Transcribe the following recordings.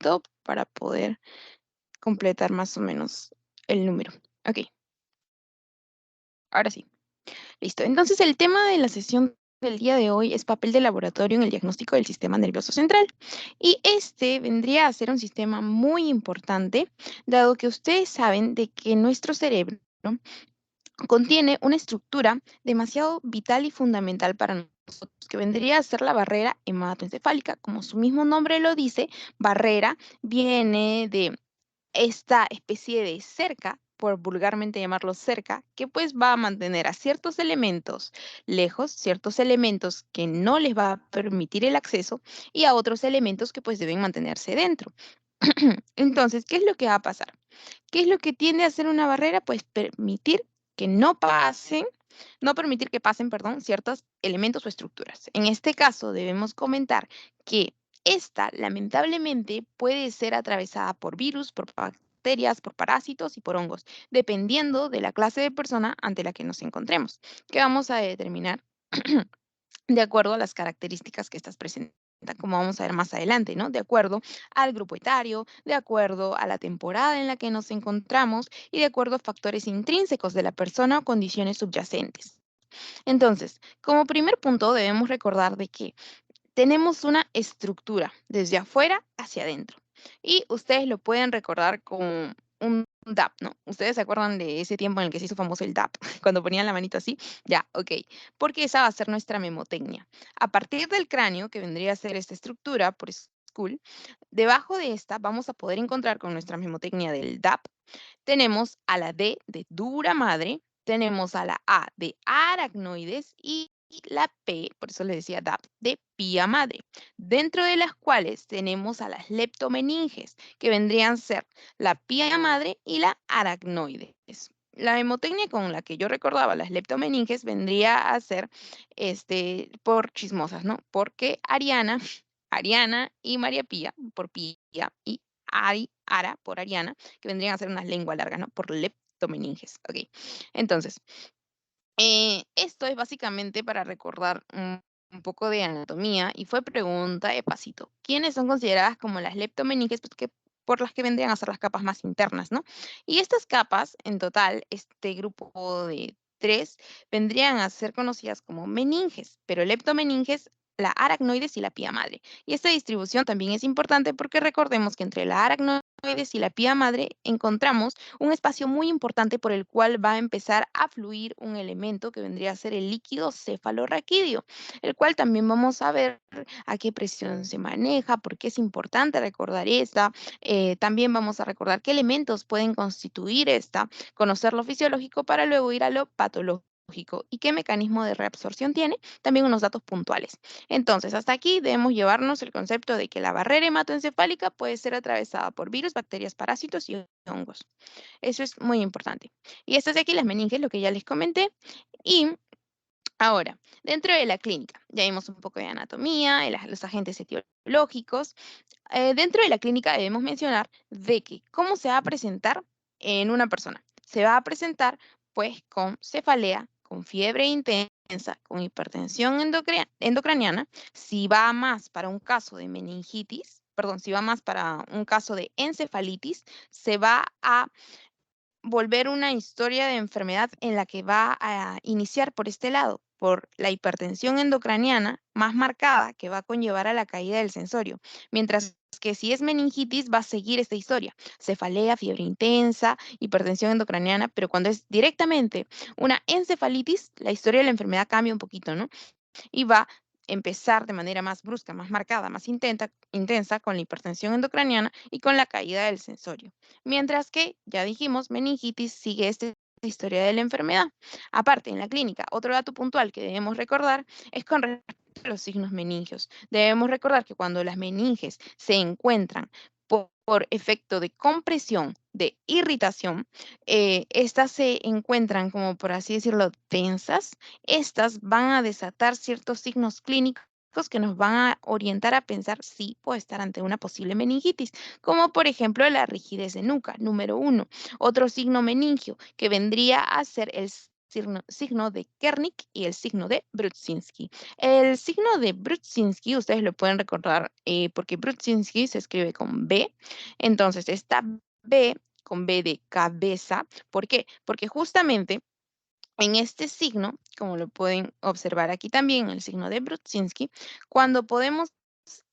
poquito para poder completar más o menos el número. Ok, ahora sí. Listo. Entonces, el tema de la sesión del día de hoy es papel de laboratorio en el diagnóstico del sistema nervioso central. Y este vendría a ser un sistema muy importante, dado que ustedes saben de que nuestro cerebro, ¿no?, contiene una estructura demasiado vital y fundamental para nosotros, que vendría a ser la barrera hematoencefálica. Como su mismo nombre lo dice, barrera viene de esta especie de cerca, por vulgarmente llamarlo cerca, que pues va a mantener a ciertos elementos lejos, ciertos elementos que no les va a permitir el acceso y a otros elementos que pues deben mantenerse dentro. Entonces, ¿qué es lo que va a pasar? ¿Qué es lo que tiende a hacer una barrera? Pues permitir que no pasen, no permitir que pasen, perdón, ciertos elementos o estructuras. En este caso, debemos comentar que esta, lamentablemente, puede ser atravesada por virus, por bacterias, por parásitos y por hongos, dependiendo de la clase de persona ante la que nos encontremos, que vamos a determinar de acuerdo a las características que estas presentan, como vamos a ver más adelante, ¿no? De acuerdo al grupo etario, de acuerdo a la temporada en la que nos encontramos y de acuerdo a factores intrínsecos de la persona o condiciones subyacentes. Entonces, como primer punto, debemos recordar de que tenemos una estructura desde afuera hacia adentro. Y ustedes lo pueden recordar como un DAP, ¿no? ¿Ustedes se acuerdan de ese tiempo en el que se hizo famoso el DAP? Cuando ponían la manito así. Ya, ok. Porque esa va a ser nuestra memotecnia. A partir del cráneo, que vendría a ser esta estructura por School, debajo de esta vamos a poder encontrar con nuestra memotecnia del DAP. Tenemos a la D de dura madre, tenemos a la A de aracnoides y la P, por eso les decía DAP, de pía madre, dentro de las cuales tenemos a las leptomeninges, que vendrían a ser la pía madre y la aracnoides. La hemotecnia con la que yo recordaba las leptomeninges vendría a ser por chismosas, ¿no? Porque Ariana, Ariana y María Pía, por Pía, y Ara, por Ariana, que vendrían a ser unas lenguas largas, ¿no? Por leptomeninges. Ok. Entonces, esto es básicamente para recordar un poco de anatomía y fue pregunta de pasito. ¿Quiénes son consideradas como las leptomeninges? Pues por las que vendrían a ser las capas más internas, ¿no? Y estas capas, en total, este grupo de tres, vendrían a ser conocidas como meninges, pero leptomeninges, la aracnoides y la pía madre. Y esta distribución también es importante porque recordemos que entre la aracnoides y la pía madre encontramos un espacio muy importante por el cual va a empezar a fluir un elemento que vendría a ser el líquido cefalorraquídeo, el cual también vamos a ver a qué presión se maneja, por qué es importante recordar esta. También vamos a recordar qué elementos pueden constituir esta, conocer lo fisiológico para luego ir a lo patológico y qué mecanismo de reabsorción tiene, también unos datos puntuales. Entonces, hasta aquí debemos llevarnos el concepto de que la barrera hematoencefálica puede ser atravesada por virus, bacterias, parásitos y hongos. Eso es muy importante. Y estas de aquí, las meninges, lo que ya les comenté. Y ahora, dentro de la clínica, ya vimos un poco de anatomía, los agentes etiológicos. Dentro de la clínica debemos mencionar de que cómo se va a presentar en una persona. Se va a presentar pues con cefalea, con fiebre intensa, con hipertensión endocraniana. Si va más para un caso de meningitis, perdón, si va más para un caso de encefalitis, se va a volver una historia de enfermedad en la que va a iniciar por este lado, por la hipertensión endocraniana más marcada que va a conllevar a la caída del sensorio, mientras que si es meningitis va a seguir esta historia, cefalea, fiebre intensa, hipertensión endocraniana, pero cuando es directamente una encefalitis, la historia de la enfermedad cambia un poquito, ¿no? Y va a empezar de manera más brusca, más marcada, más intensa con la hipertensión endocraniana y con la caída del sensorio. Mientras que, ya dijimos, meningitis sigue esta historia de la enfermedad. Aparte, en la clínica, otro dato puntual que debemos recordar es con respecto a los signos meningios. Debemos recordar que cuando las meninges se encuentran por efecto de compresión, de irritación, estas se encuentran como por así decirlo tensas. Estas van a desatar ciertos signos clínicos que nos van a orientar a pensar si puede estar ante una posible meningitis, como por ejemplo la rigidez de nuca, número uno. Otro signo meningio que vendría a ser el signo de Kernik y el signo de Brudzinski. El signo de Brudzinski, ustedes lo pueden recordar porque Brudzinski se escribe con B. Entonces, esta B con B de cabeza. ¿Por qué? Porque justamente en este signo, como lo pueden observar aquí también, el signo de Brudzinski, cuando podemos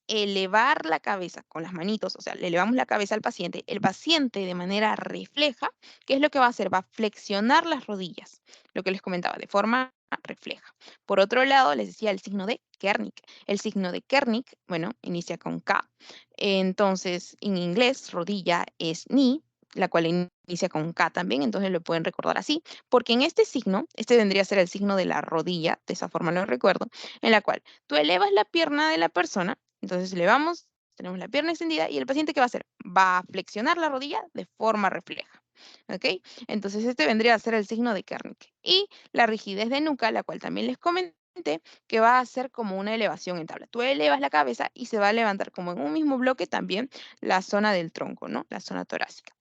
elevar la cabeza con las manitos, o sea, le elevamos la cabeza al paciente, el paciente de manera refleja, ¿qué es lo que va a hacer? Va a flexionar las rodillas, lo que les comentaba, de forma refleja. Por otro lado, les decía el signo de Kernik. El signo de Kernik, bueno, inicia con K. Entonces, en inglés, rodilla es ni, la cual inicia con K también, entonces lo pueden recordar así, porque en este signo, este vendría a ser el signo de la rodilla, de esa forma lo recuerdo, en la cual tú elevas la pierna de la persona, entonces elevamos, tenemos la pierna extendida y el paciente ¿qué va a hacer? Va a flexionar la rodilla de forma refleja, ¿ok? Entonces este vendría a ser el signo de Kernik. Y la rigidez de nuca, la cual también les comenté, que va a ser como una elevación en tabla. Tú elevas la cabeza y se va a levantar como en un mismo bloque también la zona del tronco, ¿no? La zona torácica.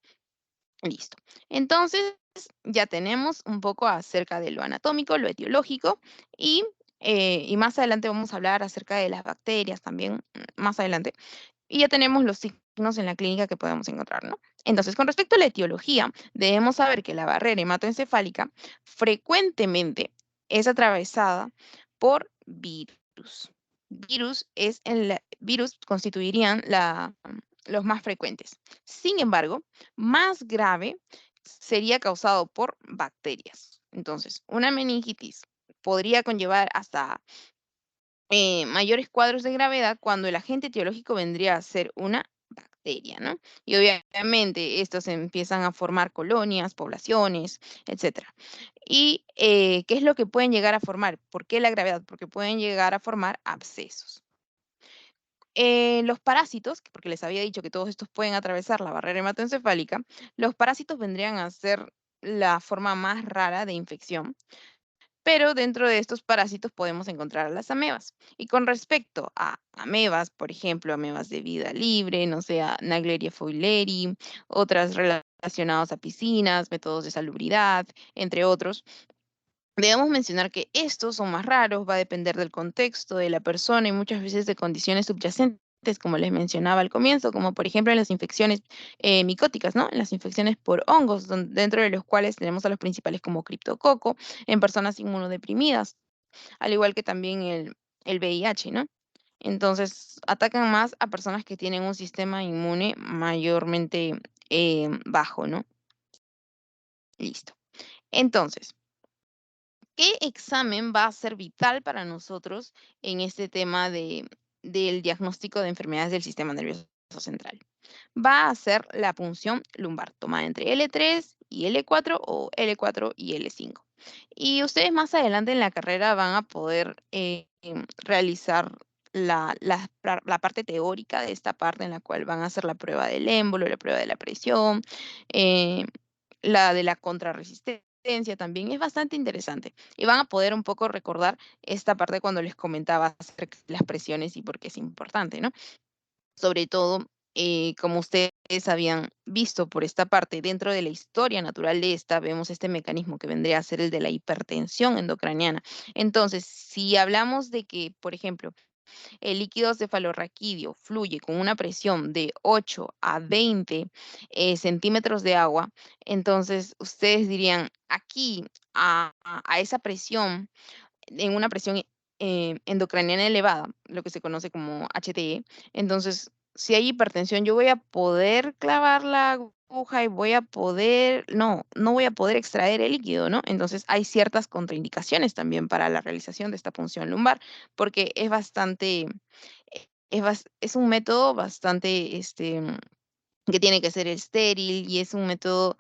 Listo. Entonces, ya tenemos un poco acerca de lo anatómico, lo etiológico y más adelante vamos a hablar acerca de las bacterias también, más adelante. Y ya tenemos los signos en la clínica que podemos encontrar, ¿no? Entonces, con respecto a la etiología, debemos saber que la barrera hematoencefálica frecuentemente es atravesada por virus. Virus constituirían los más frecuentes. Sin embargo, más grave sería causado por bacterias. Entonces, una meningitis podría conllevar hasta mayores cuadros de gravedad cuando el agente etiológico vendría a ser una bacteria, ¿no? Y obviamente estos empiezan a formar colonias, poblaciones, etcétera. ¿Y qué es lo que pueden llegar a formar? ¿Por qué la gravedad? Porque pueden llegar a formar abscesos. Los parásitos, porque les había dicho que todos estos pueden atravesar la barrera hematoencefálica, los parásitos vendrían a ser la forma más rara de infección, pero dentro de estos parásitos podemos encontrar a las amebas. Y con respecto a amebas, por ejemplo, amebas de vida libre, no sé, a Naegleria fowleri, otras relacionadas a piscinas, métodos de salubridad, entre otros, debemos mencionar que estos son más raros, va a depender del contexto, de la persona y muchas veces de condiciones subyacentes, como les mencionaba al comienzo, como por ejemplo en las infecciones micóticas, ¿no? En las infecciones por hongos, dentro de los cuales tenemos a los principales como criptococo, en personas inmunodeprimidas, al igual que también el VIH, ¿no? Entonces, atacan más a personas que tienen un sistema inmune mayormente bajo, ¿no? Listo. Entonces, ¿qué examen va a ser vital para nosotros en este tema del diagnóstico de enfermedades del sistema nervioso central? Va a ser la punción lumbar, tomada entre L3 y L4 o L4 y L5. Y ustedes más adelante en la carrera van a poder realizar la parte teórica de esta parte en la cual van a hacer la prueba del émbolo, la prueba de la presión, eh, la de la contrarresistencia también es bastante interesante. Y van a poder un poco recordar esta parte cuando les comentaba acerca de las presiones y por qué es importante, ¿no? Sobre todo, como ustedes habían visto por esta parte, dentro de la historia natural de esta, vemos este mecanismo que vendría a ser el de la hipertensión endocraniana. Entonces, si hablamos de que, por ejemplo, el líquido cefalorraquídeo fluye con una presión de 8 a 20 centímetros de agua, entonces ustedes dirían, aquí a esa presión, en una presión endocraniana elevada, lo que se conoce como HTE, entonces si hay hipertensión, yo voy a poder clavar la aguja y voy a poder, no voy a poder extraer el líquido, ¿no? Entonces hay ciertas contraindicaciones también para la realización de esta punción lumbar, porque es bastante, es un método bastante, que tiene que ser estéril y es un método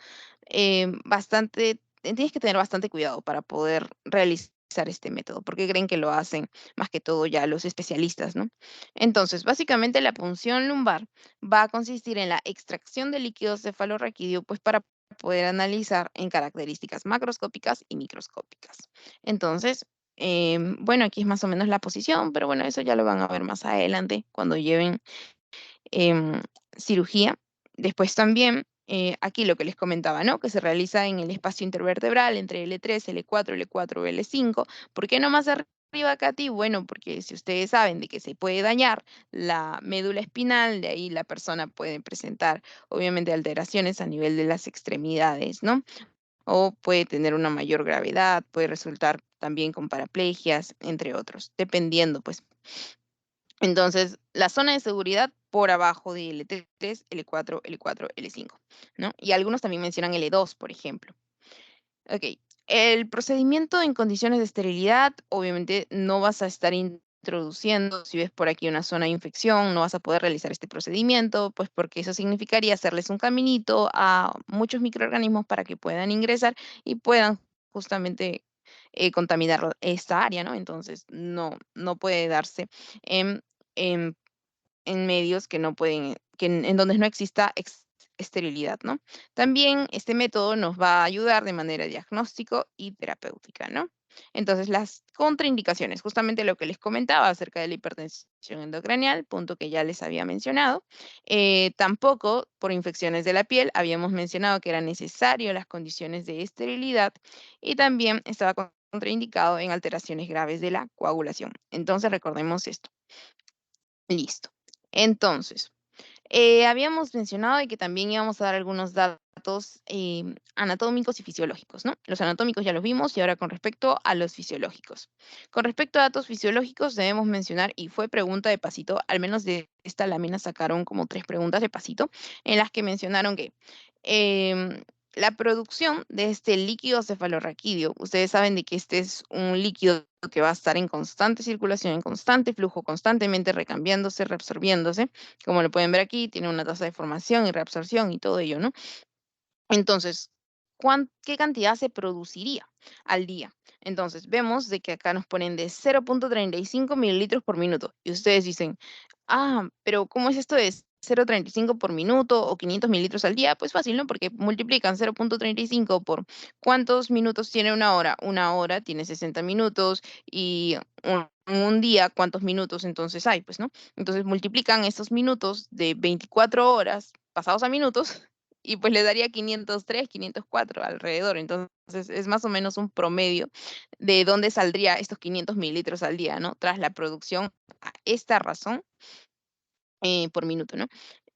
bastante, tienes que tener bastante cuidado para poder realizar este método, porque creen que lo hacen más que todo ya los especialistas, ¿no? Entonces, básicamente la punción lumbar va a consistir en la extracción de líquido cefalorraquídeo, pues para poder analizar en características macroscópicas y microscópicas. Entonces, bueno, aquí es más o menos la posición, pero bueno, eso ya lo van a ver más adelante cuando lleven em, cirugía. Después también aquí lo que les comentaba, ¿no? Que se realiza en el espacio intervertebral entre L3, L4, L4, L5. ¿Por qué no más arriba acá a ti? Bueno, porque si ustedes saben de que se puede dañar la médula espinal, de ahí la persona puede presentar, obviamente, alteraciones a nivel de las extremidades, ¿no? O puede tener una mayor gravedad, puede resultar también con paraplegias, entre otros, dependiendo, pues. Entonces, la zona de seguridad por abajo de L3, L4, L4, L5, ¿no? Y algunos también mencionan L2, por ejemplo. Ok, el procedimiento en condiciones de esterilidad, obviamente no vas a estar introduciendo, si ves por aquí una zona de infección, no vas a poder realizar este procedimiento, pues porque eso significaría hacerles un caminito a muchos microorganismos para que puedan ingresar y puedan justamente contaminar esta área, ¿no? Entonces, no puede darse en, en en medios que no pueden, en donde no exista esterilidad, ¿no? También este método nos va a ayudar de manera diagnóstico y terapéutica, ¿no? Entonces, las contraindicaciones, justamente lo que les comentaba acerca de la hipertensión endocranial, punto que ya les había mencionado. Tampoco por infecciones de la piel, habíamos mencionado que era necesario las condiciones de esterilidad y también estaba contraindicado en alteraciones graves de la coagulación. Entonces, recordemos esto. Listo. Entonces, habíamos mencionado de que también íbamos a dar algunos datos anatómicos y fisiológicos, ¿no? Los anatómicos ya los vimos y ahora con respecto a los fisiológicos. Con respecto a datos fisiológicos debemos mencionar, y fue pregunta de pasito, al menos de esta lámina sacaron como 3 preguntas de pasito, en las que mencionaron que la producción de este líquido cefalorraquídeo, ustedes saben de que este es un líquido que va a estar en constante circulación, en constante flujo, constantemente recambiándose, reabsorbiéndose. Como lo pueden ver aquí, tiene una tasa de formación y reabsorción y todo ello, ¿no? Entonces, ¿qué cantidad se produciría al día? Entonces, vemos de que acá nos ponen de 0,35 mililitros por minuto. Y ustedes dicen, pero ¿cómo es esto de 0,35 por minuto o 500 mililitros al día? Pues fácil, ¿no? Porque multiplican 0,35 por ¿cuántos minutos tiene una hora? Una hora tiene 60 minutos y un día, ¿cuántos minutos entonces hay? Pues, ¿no? Entonces multiplican estos minutos de 24 horas pasados a minutos y pues le daría 503, 504 alrededor. Entonces es más o menos un promedio de dónde saldría estos 500 mililitros al día, ¿no? Tras la producción a esta razón por minuto, ¿no?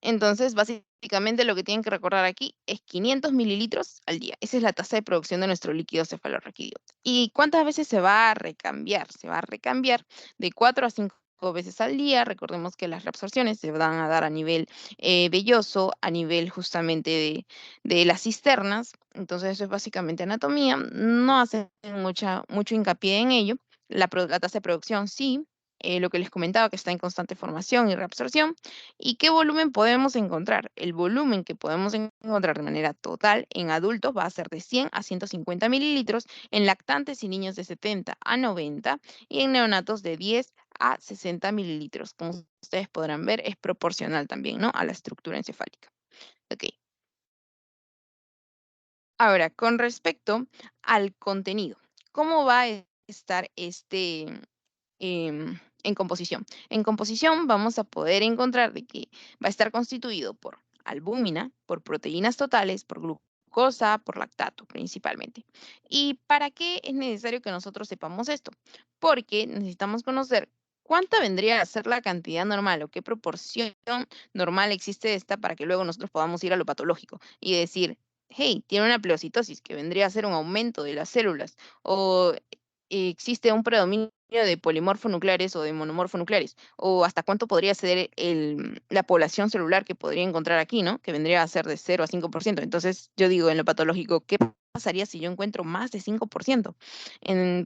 Entonces, básicamente lo que tienen que recordar aquí es 500 mililitros al día. Esa es la tasa de producción de nuestro líquido cefalorraquídeo. ¿Y cuántas veces se va a recambiar? Se va a recambiar de 4 a 5 veces al día. Recordemos que las reabsorciones se van a dar a nivel velloso, a nivel justamente de las cisternas. Entonces, eso es básicamente anatomía. No hacen mucho hincapié en ello. La tasa de producción sí, lo que les comentaba, que está en constante formación y reabsorción. ¿Y qué volumen podemos encontrar? El volumen que podemos encontrar de manera total en adultos va a ser de 100 a 150 mililitros, en lactantes y niños de 70 a 90 y en neonatos de 10 a 60 mililitros. Como ustedes podrán ver, es proporcional también, ¿no? A la estructura encefálica. Ok. Ahora, con respecto al contenido, ¿cómo va a estar en composición? En composición vamos a poder encontrar de que va a estar constituido por albúmina, por proteínas totales, por glucosa, por lactato principalmente. ¿Y para qué es necesario que nosotros sepamos esto? Porque necesitamos conocer cuánta vendría a ser la cantidad normal o qué proporción normal existe de esta para que luego nosotros podamos ir a lo patológico y decir, hey, tiene una pleocitosis que vendría a ser un aumento de las células o existe un predominio de polimorfonucleares o de monomorfonucleares, o hasta cuánto podría ser la población celular que podría encontrar aquí, ¿no? Que vendría a ser de 0 a 5%. Entonces, yo digo en lo patológico, ¿qué pasaría si yo encuentro más de 5%?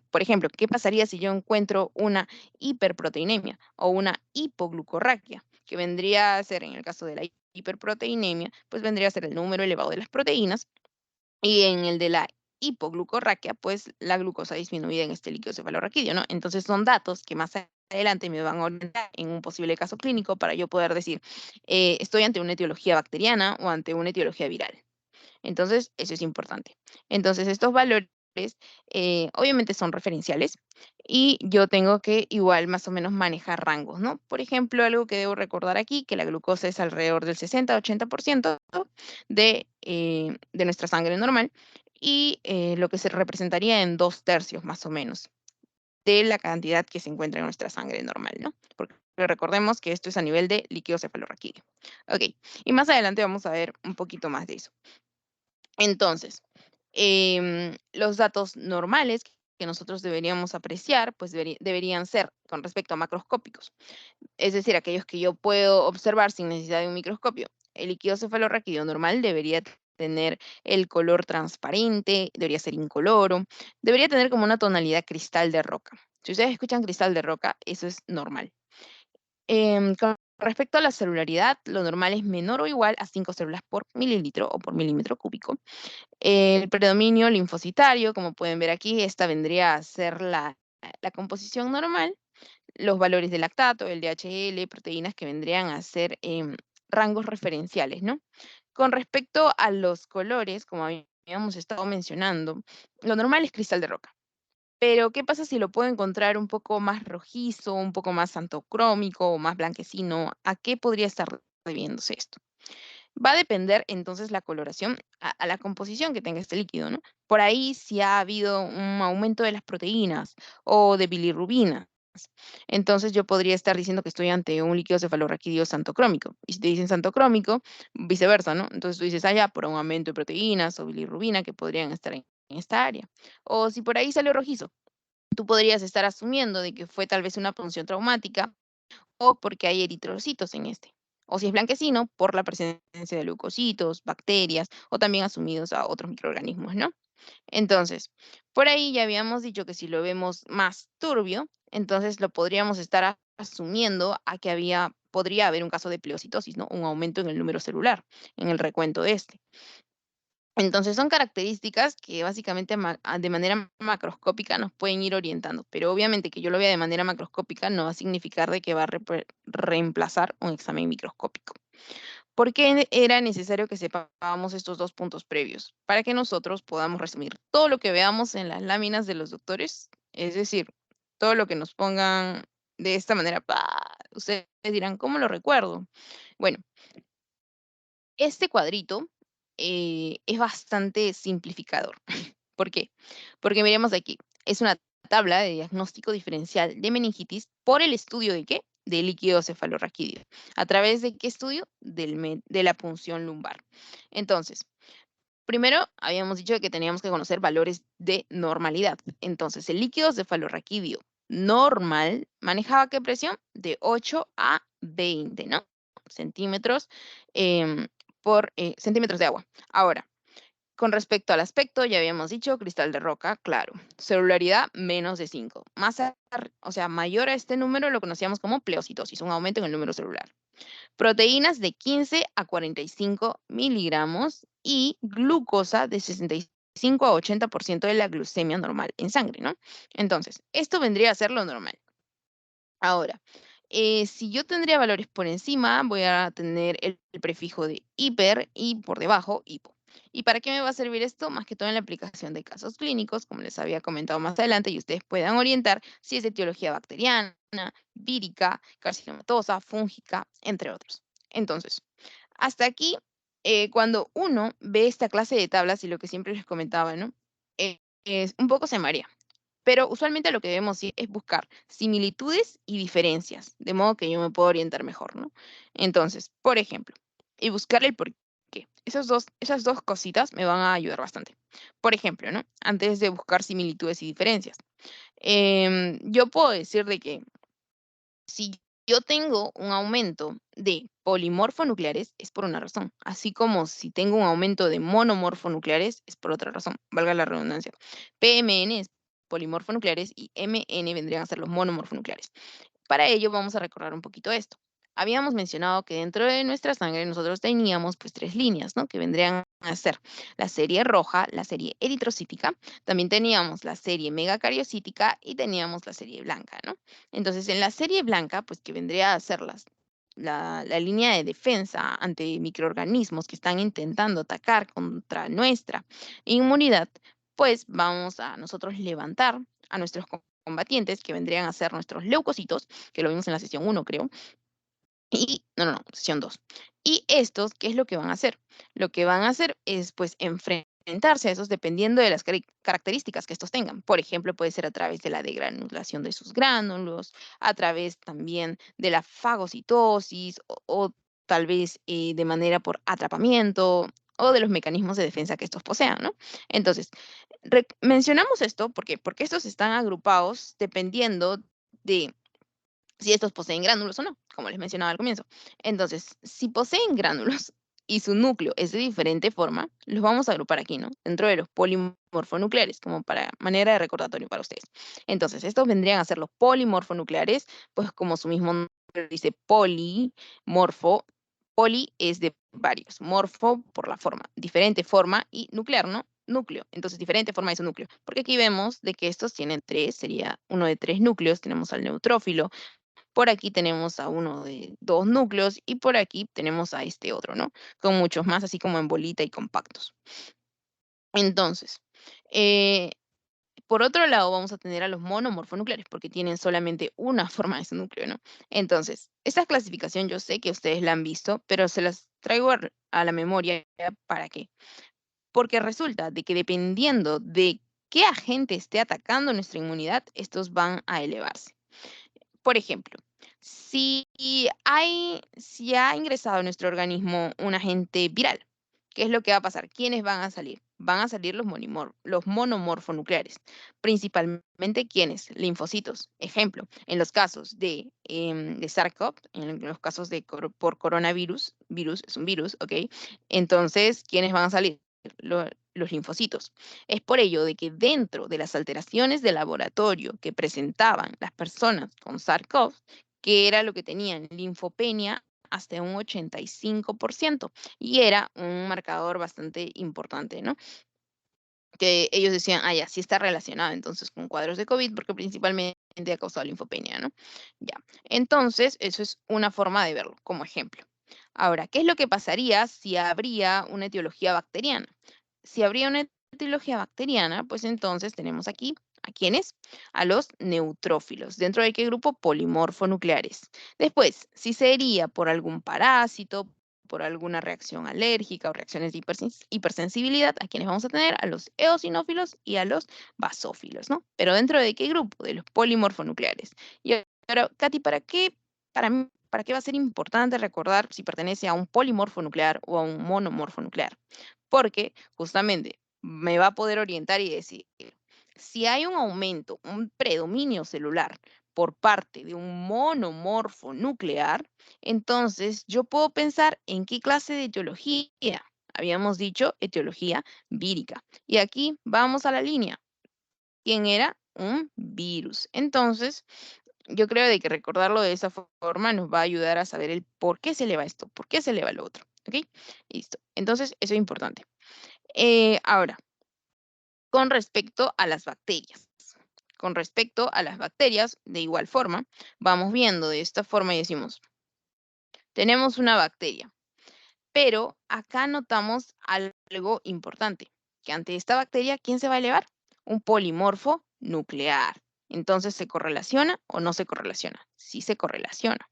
Por ejemplo, ¿qué pasaría si yo encuentro una hiperproteinemia o una hipoglucorraquia? Que vendría a ser, en el caso de la hiperproteinemia, pues vendría a ser el número elevado de las proteínas y en el de la hipoglucorraquia, pues la glucosa disminuida en este líquido cefalorraquídeo, ¿no? Entonces son datos que más adelante me van a orientar en un posible caso clínico para yo poder decir, estoy ante una etiología bacteriana o ante una etiología viral. Entonces, eso es importante. Entonces, estos valores obviamente son referenciales y yo tengo que igual más o menos manejar rangos, ¿no? Por ejemplo, algo que debo recordar aquí, que la glucosa es alrededor del 60-80% de nuestra sangre normal y lo que se representaría en 2/3 más o menos de la cantidad que se encuentra en nuestra sangre normal, ¿no? Porque recordemos que esto es a nivel de líquido cefalorraquídeo. Ok, y más adelante vamos a ver un poquito más de eso. Entonces, los datos normales que nosotros deberíamos apreciar, pues deberían ser con respecto a macroscópicos, es decir, aquellos que yo puedo observar sin necesidad de un microscopio. El líquido cefalorraquídeo normal debería tener el color transparente, debería ser incoloro, debería tener como una tonalidad cristal de roca. Si ustedes escuchan cristal de roca, eso es normal. Con respecto a la celularidad, lo normal es menor o igual a 5 células por mililitro o por milímetro cúbico. El predominio linfocitario, como pueden ver aquí, esta vendría a ser la composición normal, los valores de lactato, el DHL, proteínas que vendrían a ser rangos referenciales, ¿no? Con respecto a los colores, como habíamos estado mencionando, lo normal es cristal de roca. Pero, ¿qué pasa si lo puedo encontrar un poco más rojizo, un poco más santocrómico o más blanquecino? ¿A qué podría estar debiéndose esto? Va a depender entonces la coloración a la composición que tenga este líquido, ¿no? Por ahí si ha habido un aumento de las proteínas o de bilirrubinas. Entonces yo podría estar diciendo que estoy ante un líquido cefalorraquídeo santocrómico. Y si te dicen santocrómico, viceversa, ¿no? Entonces tú dices, ya, por un aumento de proteínas o bilirrubina que podrían estar en esta área. O si por ahí salió rojizo, tú podrías estar asumiendo de que fue tal vez una punción traumática o porque hay eritrocitos en este. O si es blanquecino, por la presencia de leucocitos, bacterias o también asumidos a otros microorganismos, ¿no? Entonces, por ahí ya habíamos dicho que si lo vemos más turbio, entonces lo podríamos estar asumiendo a que podría haber un caso de pleocitosis, ¿no? Un aumento en el número celular, en el recuento de este. Entonces son características que básicamente de manera macroscópica nos pueden ir orientando, pero obviamente que yo lo vea de manera macroscópica no va a significar de que va a reemplazar un examen microscópico. ¿Por qué era necesario que sepamos estos dos puntos previos? Para que nosotros podamos resumir todo lo que veamos en las láminas de los doctores, es decir, todo lo que nos pongan de esta manera, ustedes dirán, ¿cómo lo recuerdo? Bueno, este cuadrito es bastante simplificador. ¿Por qué? Porque miremos aquí, es una tabla de diagnóstico diferencial de meningitis por el estudio de qué? Del líquido cefalorraquídeo. ¿A través de qué estudio? De la punción lumbar. Entonces, primero habíamos dicho que teníamos que conocer valores de normalidad. Entonces, el líquido cefalorraquídeo normal manejaba qué presión? De 8 a 20, ¿no? Centímetros em, por centímetros de agua. Ahora, con respecto al aspecto, ya habíamos dicho cristal de roca, claro. Celularidad, menos de 5. O sea, mayor a este número lo conocíamos como pleocitosis, un aumento en el número celular. Proteínas de 15 a 45 miligramos y glucosa de 65 a 80% de la glucemia normal en sangre, ¿no? Entonces, esto vendría a ser lo normal. Ahora, si yo tendría valores por encima, voy a tener el prefijo de hiper y por debajo hipo. ¿Y para qué me va a servir esto? Más que todo en la aplicación de casos clínicos, como les había comentado más adelante, y ustedes puedan orientar si es de etiología bacteriana, vírica, carcinomatosa, fúngica, entre otros. Entonces, hasta aquí, cuando uno ve esta clase de tablas y lo que siempre les comentaba, ¿no? Es un poco se marea. Pero usualmente lo que debemos es buscar similitudes y diferencias, de modo que yo me puedo orientar mejor, ¿no? Entonces, por ejemplo, y buscar el por qué. Esas dos cositas me van a ayudar bastante. Por ejemplo, ¿no? Antes de buscar similitudes y diferencias, yo puedo decir de que si yo tengo un aumento de polimorfonucleares es por una razón, así como si tengo un aumento de monomorfonucleares es por otra razón, valga la redundancia. PMN es polimorfonucleares y MN vendrían a ser los monomorfonucleares. Para ello vamos a recordar un poquito esto. Habíamos mencionado que dentro de nuestra sangre nosotros teníamos pues 3 líneas, ¿no? Que vendrían a ser la serie roja, la serie eritrocítica, también teníamos la serie megacariocítica y teníamos la serie blanca, ¿no? Entonces en la serie blanca, pues que vendría a ser la línea de defensa ante microorganismos que están intentando atacar contra nuestra inmunidad, pues vamos a nosotros levantar a nuestros combatientes, que vendrían a ser nuestros leucocitos, que lo vimos en la sesión 1, creo, y no, sesión 2. Y estos, ¿qué es lo que van a hacer? Lo que van a hacer es, pues, enfrentarse a esos dependiendo de las características que estos tengan. Por ejemplo, puede ser a través de la degranulación de sus gránulos, a través también de la fagocitosis o tal vez de manera por atrapamiento o de los mecanismos de defensa que estos posean, ¿no? Entonces, mencionamos esto porque estos están agrupados dependiendo de si estos poseen gránulos o no, como les mencionaba al comienzo. Entonces, si poseen gránulos y su núcleo es de diferente forma, los vamos a agrupar aquí, ¿no? Dentro de los polimorfonucleares, como para manera de recordatorio para ustedes. Entonces, estos vendrían a ser los polimorfonucleares, pues como su mismo nombre dice polimorfo, poli es de varios, morfo por la forma, diferente forma y nuclear, ¿no? Núcleo, entonces diferente forma de su núcleo, porque aquí vemos de que estos tienen tres, sería uno de tres núcleos, tenemos al neutrófilo, por aquí tenemos a uno de dos núcleos y por aquí tenemos a este otro, ¿no? Con muchos más, así como en bolita y compactos. Entonces, eh, por otro lado, vamos a tener a los monomorfonucleares porque tienen solamente una forma de su núcleo, ¿no? Entonces, esta clasificación yo sé que ustedes la han visto, pero se las traigo a la memoria. ¿Para qué? Porque resulta de que dependiendo de qué agente esté atacando nuestra inmunidad, estos van a elevarse. Por ejemplo, si ha ingresado a nuestro organismo un agente viral, ¿qué es lo que va a pasar? ¿Quiénes van a salir? Van a salir los monomorfonucleares, principalmente ¿quiénes? Linfocitos. Ejemplo, en los casos de SARS-CoV, en los casos de por coronavirus, virus es un virus, ¿ok? Entonces, ¿quiénes van a salir? Los linfocitos. Es por ello de que dentro de las alteraciones de laboratorio que presentaban las personas con SARS-CoV, que era lo que tenían linfopenia hasta un 85%, y era un marcador bastante importante, ¿no? Que ellos decían, ah, ya, sí está relacionado entonces con cuadros de COVID, porque principalmente ha causado linfopenia, ¿no? Ya, entonces eso es una forma de verlo como ejemplo. Ahora, ¿qué es lo que pasaría si habría una etiología bacteriana? Si habría una etiología bacteriana, pues entonces tenemos aquí, ¿a quiénes? A los neutrófilos. ¿Dentro de qué grupo? Polimorfonucleares. Después, si sería por algún parásito, por alguna reacción alérgica o reacciones de hipersensibilidad, ¿a quienes vamos a tener? A los eosinófilos y a los basófilos, ¿no? Pero ¿dentro de qué grupo? De los polimorfonucleares. Y ahora, Katy, ¿para qué va a ser importante recordar si pertenece a un polimorfo nuclear o a un monomorfo nuclear? Porque justamente me va a poder orientar y decir, si hay un aumento, un predominio celular por parte de un monomorfo nuclear, entonces yo puedo pensar en qué clase de etiología. Habíamos dicho etiología vírica. Y aquí vamos a la línea. ¿Quién era? Un virus. Entonces, yo creo de que recordarlo de esa forma nos va a ayudar a saber el por qué se eleva esto, por qué se eleva lo otro. ¿Ok? Listo. Entonces, eso es importante. Ahora, con respecto a las bacterias. Con respecto a las bacterias, de igual forma, vamos viendo de esta forma y decimos, tenemos una bacteria, pero acá notamos algo importante, que ante esta bacteria, ¿quién se va a elevar? Un polimorfo nuclear. Entonces, ¿se correlaciona o no se correlaciona? Sí se correlaciona.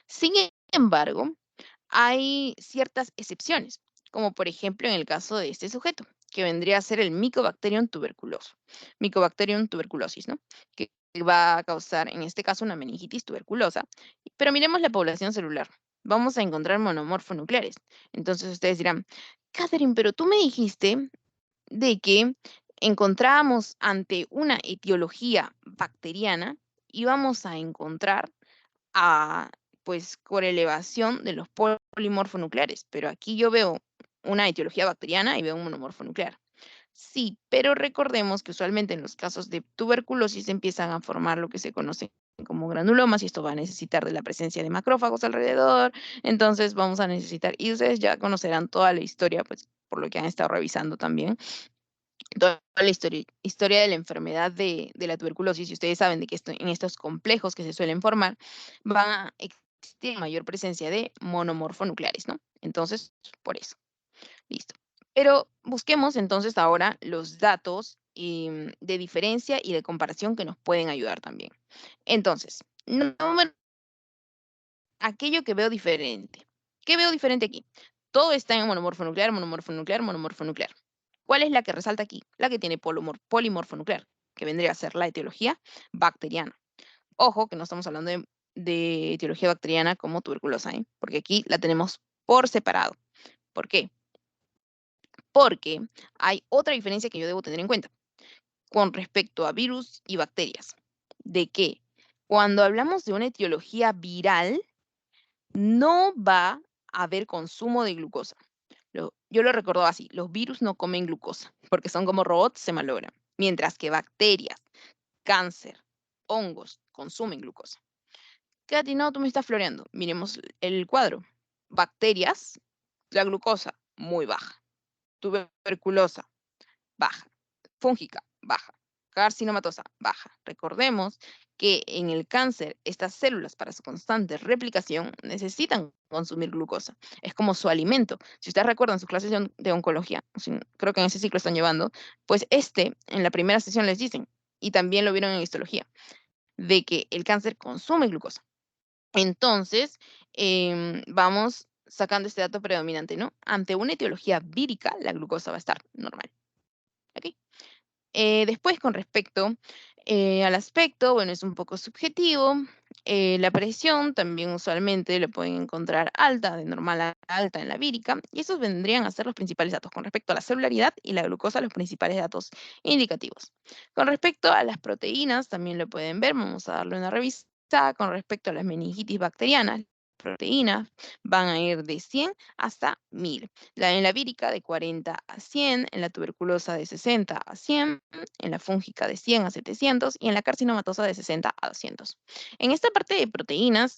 Sin embargo, hay ciertas excepciones, como por ejemplo en el caso de este sujeto, que vendría a ser el Mycobacterium tuberculoso, Mycobacterium tuberculosis, ¿no? Que va a causar, en este caso, una meningitis tuberculosa. Pero miremos la población celular. Vamos a encontrar monomorfonucleares. Entonces ustedes dirán, Catherine, pero tú me dijiste de que encontrábamos ante una etiología bacteriana, íbamos a encontrar a, pues, correlación de los polimorfonucleares, pero aquí yo veo una etiología bacteriana y veo un monomorfo nuclear. Sí, pero recordemos que usualmente en los casos de tuberculosis empiezan a formar lo que se conoce como granulomas y esto va a necesitar de la presencia de macrófagos alrededor, entonces vamos a necesitar, y ustedes ya conocerán toda la historia, pues por lo que han estado revisando también, toda la historia de la enfermedad de la tuberculosis, y ustedes saben de que en estos complejos que se suelen formar, van a existir mayor presencia de monomorfonucleares, ¿no? Entonces, por eso, listo. Pero busquemos entonces ahora los datos de diferencia y de comparación que nos pueden ayudar también. Entonces, número aquello que veo diferente. ¿Qué veo diferente aquí? Todo está en monomorfo nuclear, monomorfo nuclear, monomorfo nuclear. ¿Cuál es la que resalta aquí? La que tiene polimorfo nuclear, que vendría a ser la etiología bacteriana. Ojo, que no estamos hablando de etiología bacteriana como tuberculosa, ¿eh? Porque aquí la tenemos por separado. ¿Por qué? Porque hay otra diferencia que yo debo tener en cuenta con respecto a virus y bacterias. De que cuando hablamos de una etiología viral, no va a haber consumo de glucosa. Yo lo recuerdo así, los virus no comen glucosa, porque son como robots, se malogran. Mientras que bacterias, cáncer, hongos consumen glucosa. Katy, no, tú me estás floreando. Miremos el cuadro. Bacterias, la glucosa, muy baja. Tuberculosa, baja. Fúngica, baja. Carcinomatosa, baja. Recordemos que en el cáncer, estas células para su constante replicación necesitan consumir glucosa. Es como su alimento. Si ustedes recuerdan sus clases de oncología, creo que en ese ciclo están llevando, pues en la primera sesión les dicen, y también lo vieron en histología, de que el cáncer consume glucosa. Entonces, vamos sacando este dato predominante, ¿no? Ante una etiología vírica, la glucosa va a estar normal. ¿Ok? Después, con respecto al aspecto, bueno, es un poco subjetivo. La presión también usualmente lo pueden encontrar alta, de normal a alta en la vírica, y esos vendrían a ser los principales datos. Con respecto a la celularidad y la glucosa, los principales datos indicativos. Con respecto a las proteínas, también lo pueden ver, vamos a darle una revisada. Con respecto a las meningitis bacterianas, proteínas van a ir de 100 hasta 1000. En la vírica de 40 a 100, en la tuberculosa de 60 a 100, en la fúngica de 100 a 700 y en la carcinomatosa de 60 a 200. En esta parte de proteínas,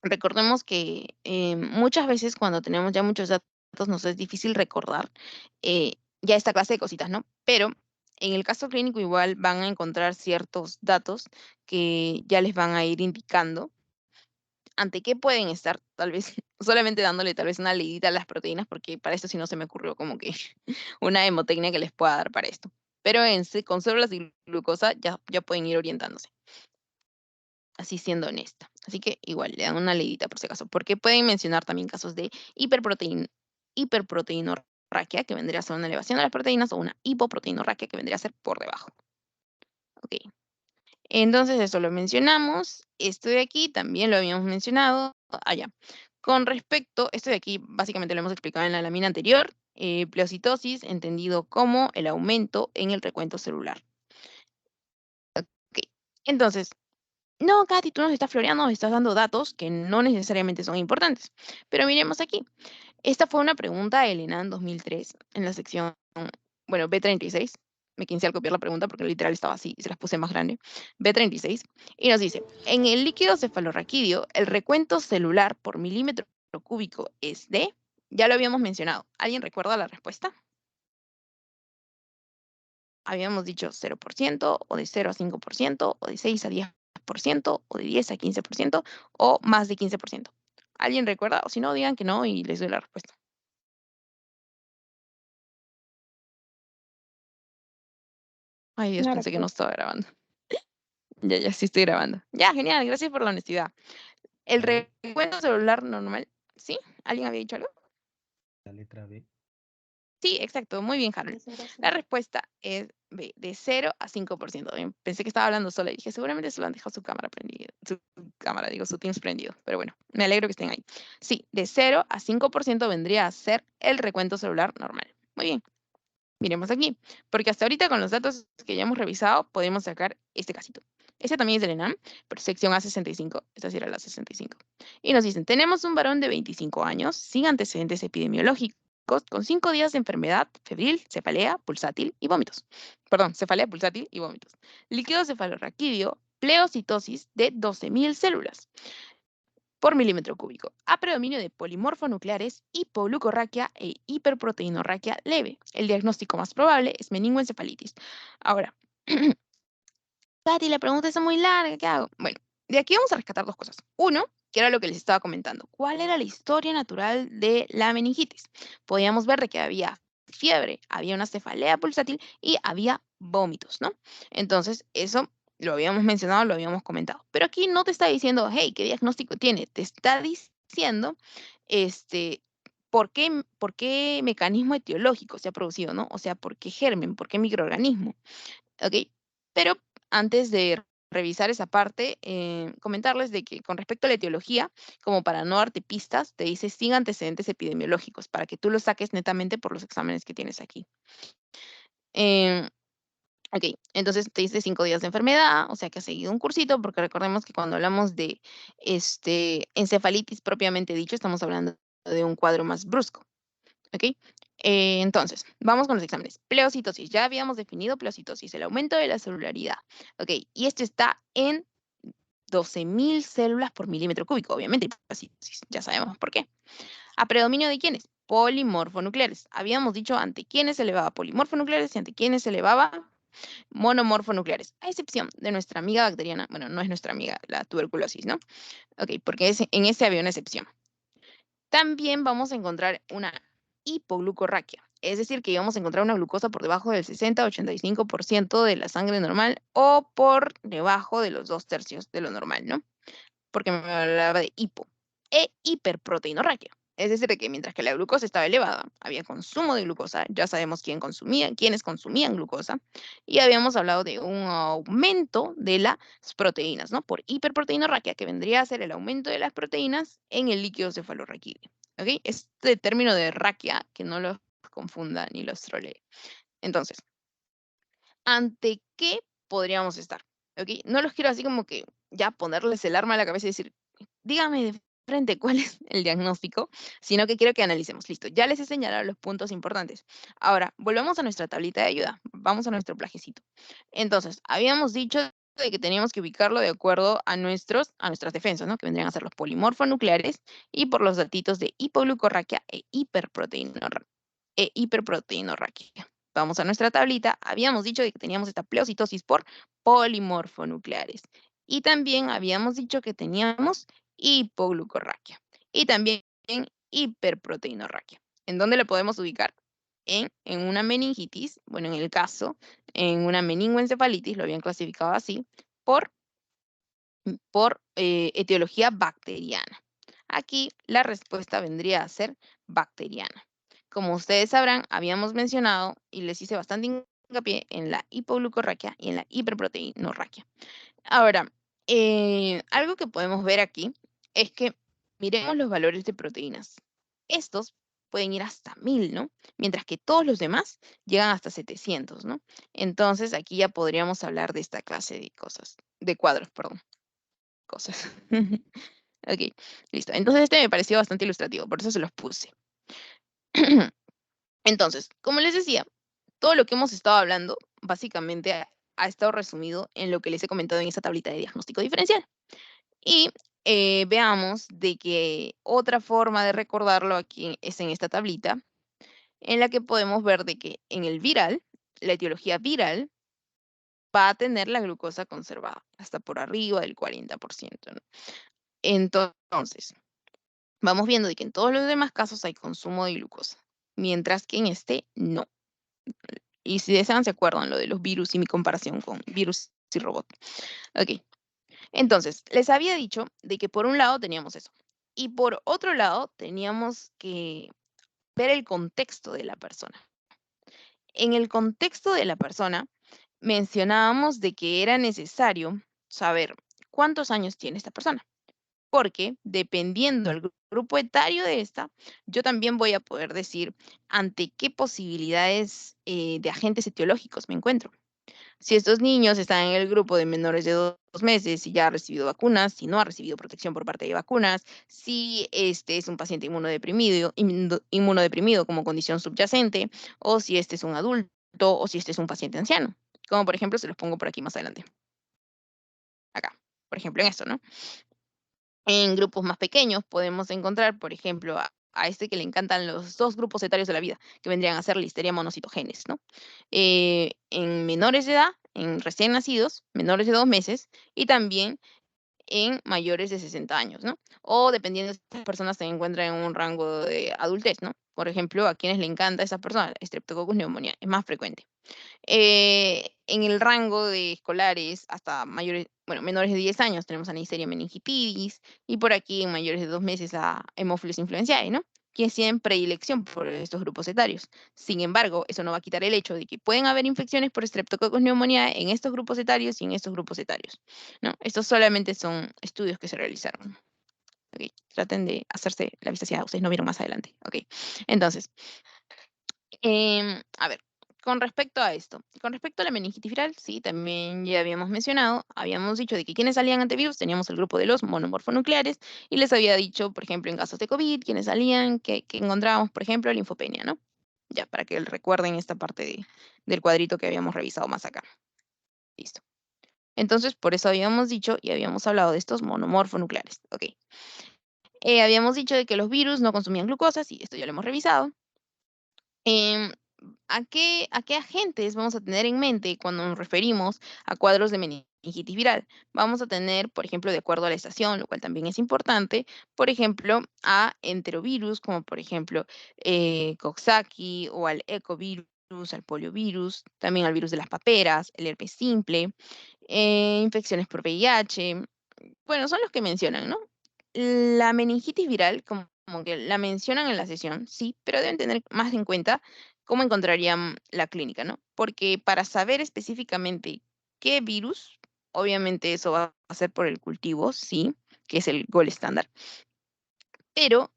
recordemos que muchas veces cuando tenemos ya muchos datos nos es difícil recordar ya esta clase de cositas, ¿no? Pero en el caso clínico igual van a encontrar ciertos datos que ya les van a ir indicando ante qué pueden estar, tal vez, solamente dándole tal vez una leidita a las proteínas, porque para esto sí no se me ocurrió como que una hemotecnia que les pueda dar para esto. Pero con células de glucosa ya pueden ir orientándose, así siendo honesta. Así que igual, le dan una leidita por si acaso, porque pueden mencionar también casos de hiperproteinorraquia, que vendría a ser una elevación de las proteínas, o una hipoproteinorraquia, que vendría a ser por debajo. Ok. Entonces, eso lo mencionamos. Esto de aquí también lo habíamos mencionado allá. Con respecto, esto de aquí básicamente lo hemos explicado en la lámina anterior. Pleocitosis, entendido como el aumento en el recuento celular. Ok. Entonces, no, Katy, tú nos estás floreando, nos estás dando datos que no necesariamente son importantes. Pero miremos aquí. Esta fue una pregunta de Elena en 2003, en la sección, bueno, B36. Me quince al copiar la pregunta porque literal estaba así y se las puse más grande. B36. Y nos dice, en el líquido cefalorraquídeo, el recuento celular por milímetro cúbico es de, ya lo habíamos mencionado. ¿Alguien recuerda la respuesta? Habíamos dicho 0%, o de 0 a 5%, o de 6 a 10%, o de 10 a 15%, o más de 15%. ¿Alguien recuerda? O si no, digan que no y les doy la respuesta. Ay, Dios, No pensé que no recuerdo. estaba grabando. Ya sí estoy grabando. Ya, genial, gracias por la honestidad. El ¿Vale? recuento celular normal, ¿sí? ¿Alguien había dicho algo? La letra B. Sí, exacto, muy bien, Harold. La respuesta es B, de 0 a 5%. Pensé que estaba hablando sola y dije, seguramente se lo han dejado su cámara prendida, su Teams prendido, pero bueno, me alegro que estén ahí. Sí, de 0 a 5% vendría a ser el recuento celular normal. Muy bien, miremos aquí, porque hasta ahorita con los datos que ya hemos revisado podemos sacar este casito. Este también es del ENAM, pero sección A65, esta sí era la 65. Y nos dicen, tenemos un varón de 25 años sin antecedentes epidemiológicos, con 5 días de enfermedad febril, cefalea, pulsátil y vómitos. Perdón, cefalea, pulsátil y vómitos. Líquido cefalorraquídeo, pleocitosis de 12.000 células por milímetro cúbico, a predominio de polimorfonucleares, hipoglucorraquia e hiperproteinorraquia leve. El diagnóstico más probable es meningoencefalitis. Ahora, Katy, la pregunta está muy larga, ¿qué hago? Bueno, de aquí vamos a rescatar dos cosas. Uno, que era lo que les estaba comentando. ¿Cuál era la historia natural de la meningitis? Podíamos ver de que había fiebre, había una cefalea pulsátil y había vómitos, ¿no? Entonces, eso lo habíamos mencionado, lo habíamos comentado. Pero aquí no te está diciendo, hey, ¿qué diagnóstico tiene? Te está diciendo, este, por qué mecanismo etiológico se ha producido, ¿no? O sea, por qué germen, por qué microorganismo, ¿ok? Pero antes de revisar esa parte, comentarles de que con respecto a la etiología, como para no darte pistas, te dice sin antecedentes epidemiológicos, para que tú lo saques netamente por los exámenes que tienes aquí. Em, Ok, entonces te dice 5 días de enfermedad, o sea que has seguido un cursito, porque recordemos que cuando hablamos de encefalitis propiamente dicho, estamos hablando de un cuadro más brusco, ¿ok? Entonces, vamos con los exámenes. Pleocitosis, ya habíamos definido pleocitosis, el aumento de la celularidad, ¿ok? Y esto está en 12.000 células por milímetro cúbico, obviamente, pleocitosis, ya sabemos por qué. ¿A predominio de quiénes? Polimorfonucleares. Habíamos dicho ante quiénes se elevaba polimorfonucleares y ante quiénes se elevaba monomorfonucleares, a excepción de nuestra amiga bacteriana, bueno, no es nuestra amiga, la tuberculosis, ¿no? Ok, porque en ese había una excepción. También vamos a encontrar una hipoglucorraquia, es decir, que íbamos a encontrar una glucosa por debajo del 60-85% de la sangre normal o por debajo de los 2/3 de lo normal, ¿no? Porque me hablaba de hipo, e hiperproteinorraquia. Es decir, de que mientras que la glucosa estaba elevada, había consumo de glucosa, ya sabemos quiénes consumían glucosa, y habíamos hablado de un aumento de las proteínas, ¿no? Por hiperproteinorraquia, que vendría a ser el aumento de las proteínas en el líquido cefalorraquídeo. ¿Ok? Este término de raquia, que no los confunda ni los trolee. Entonces, ¿ante qué podríamos estar? ¿Ok? No los quiero así como que ya ponerles el arma a la cabeza y decir, dígame de frente cuál es el diagnóstico, sino que quiero que analicemos. Listo, ya les he señalado los puntos importantes. Ahora, volvemos a nuestra tablita de ayuda. Vamos a nuestro plagecito. Entonces, habíamos dicho de que teníamos que ubicarlo de acuerdo a nuestras defensas, ¿no? Que vendrían a ser los polimorfonucleares y por los datitos de hipoglucorraquia e hiperproteinorraquia. Vamos a nuestra tablita. Habíamos dicho de que teníamos esta pleocitosis por polimorfonucleares. Y también habíamos dicho que teníamos hipoglucorraquia y también hiperproteinorraquia. ¿En dónde la podemos ubicar? En una meningitis, bueno, en el caso, en una meningoencefalitis, lo habían clasificado así, por etiología bacteriana. Aquí la respuesta vendría a ser bacteriana. Como ustedes sabrán, habíamos mencionado y les hice bastante hincapié en la hipoglucorraquia y en la hiperproteinorraquia. Ahora, algo que podemos ver aquí es que miremos los valores de proteínas. Estos pueden ir hasta 1000, ¿no? Mientras que todos los demás llegan hasta 700, ¿no? Entonces aquí ya podríamos hablar de esta clase de cosas, de cuadros, perdón, cosas. Ok, listo. Entonces este me pareció bastante ilustrativo, por eso se los puse. Entonces, como les decía, todo lo que hemos estado hablando básicamente ha estado resumido en lo que les he comentado en esta tablita de diagnóstico diferencial. Y veamos de que otra forma de recordarlo aquí es en esta tablita, en la que podemos ver de que en el viral, la etiología viral va a tener la glucosa conservada hasta por arriba del 40%, ¿no? Entonces, vamos viendo de que en todos los demás casos hay consumo de glucosa, mientras que en este no. Y si desean, se acuerdan lo de los virus y mi comparación con virus y robot. Ok, entonces, les había dicho de que por un lado teníamos eso. Y por otro lado, teníamos que ver el contexto de la persona. En el contexto de la persona, mencionábamos de que era necesario saber cuántos años tiene esta persona. Porque dependiendo del grupo etario de esta, yo también voy a poder decir ante qué posibilidades de agentes etiológicos me encuentro. Si estos niños están en el grupo de menores de 2 meses y ya ha recibido vacunas, si no ha recibido protección por parte de vacunas, si este es un paciente inmunodeprimido como condición subyacente, o si este es un adulto, o si este es un paciente anciano. Como por ejemplo, se los pongo por aquí más adelante. Acá, por ejemplo, en esto, ¿no? En grupos más pequeños podemos encontrar, por ejemplo, a este que le encantan los 2 grupos etarios de la vida, que vendrían a ser Listeria monocitogenes, ¿no? En menores de edad, en recién nacidos, menores de 2 meses, y también en mayores de 60 años, ¿no? O dependiendo si estas personas se encuentran en un rango de adultez, ¿no? Por ejemplo, a quienes le encanta a esa persona, Streptococcus pneumoniae, es más frecuente. En el rango de escolares hasta mayores, bueno, menores de 10 años tenemos a Neisseria meningitidis y por aquí en mayores de 2 meses a Haemophilus influenzae, ¿no? Quienes tienen predilección por estos grupos etarios. Sin embargo, eso no va a quitar el hecho de que pueden haber infecciones por Streptococcus pneumoniae en estos grupos etarios y en estos grupos etarios, ¿no? Estos solamente son estudios que se realizaron. Ok, traten de hacerse la vistacidad, ustedes no vieron más adelante. Ok, entonces, a ver, con respecto a esto, con respecto a la meningitis viral, sí, también ya habíamos mencionado, habíamos dicho de que quienes salían antivirus teníamos el grupo de los monomorfonucleares y les había dicho, por ejemplo, en casos de COVID, quienes salían, que encontrábamos, por ejemplo, linfopenia, ¿no? Ya, para que recuerden esta parte del cuadrito que habíamos revisado más acá. Listo. Entonces, por eso habíamos dicho y habíamos hablado de estos monomorfonucleares. Ok. Habíamos dicho de que los virus no consumían glucosa, sí, esto ya lo hemos revisado. Em, ¿A qué agentes vamos a tener en mente cuando nos referimos a cuadros de meningitis viral? Vamos a tener, por ejemplo, de acuerdo a la estación, lo cual también es importante, por ejemplo, a enterovirus, como por ejemplo Coxsackie o al ecovirus, al poliovirus, también al virus de las paperas, el herpes simple, infecciones por VIH. Bueno, son los que mencionan, ¿no? La meningitis viral, como que la mencionan en la sesión, sí, pero deben tener más en cuenta cómo encontrarían la clínica, ¿no? Porque para saber específicamente qué virus, obviamente eso va a ser por el cultivo, sí, que es el gold estándar, pero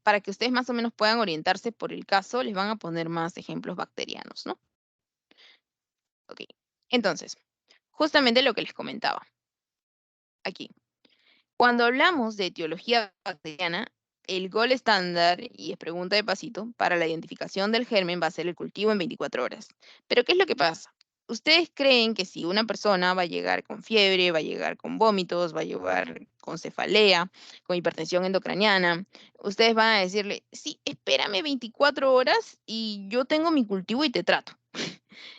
para que ustedes más o menos puedan orientarse por el caso, les van a poner más ejemplos bacterianos, ¿no? Ok, entonces, justamente lo que les comentaba aquí. Cuando hablamos de etiología bacteriana, el gol estándar, y es pregunta de pasito, para la identificación del germen va a ser el cultivo en 24 horas. Pero ¿qué es lo que pasa? ¿Ustedes creen que si una persona va a llegar con fiebre, va a llegar con vómitos, va a llegar con cefalea, con hipertensión endocraniana, ustedes van a decirle, sí, espérame 24 horas y yo tengo mi cultivo y te trato?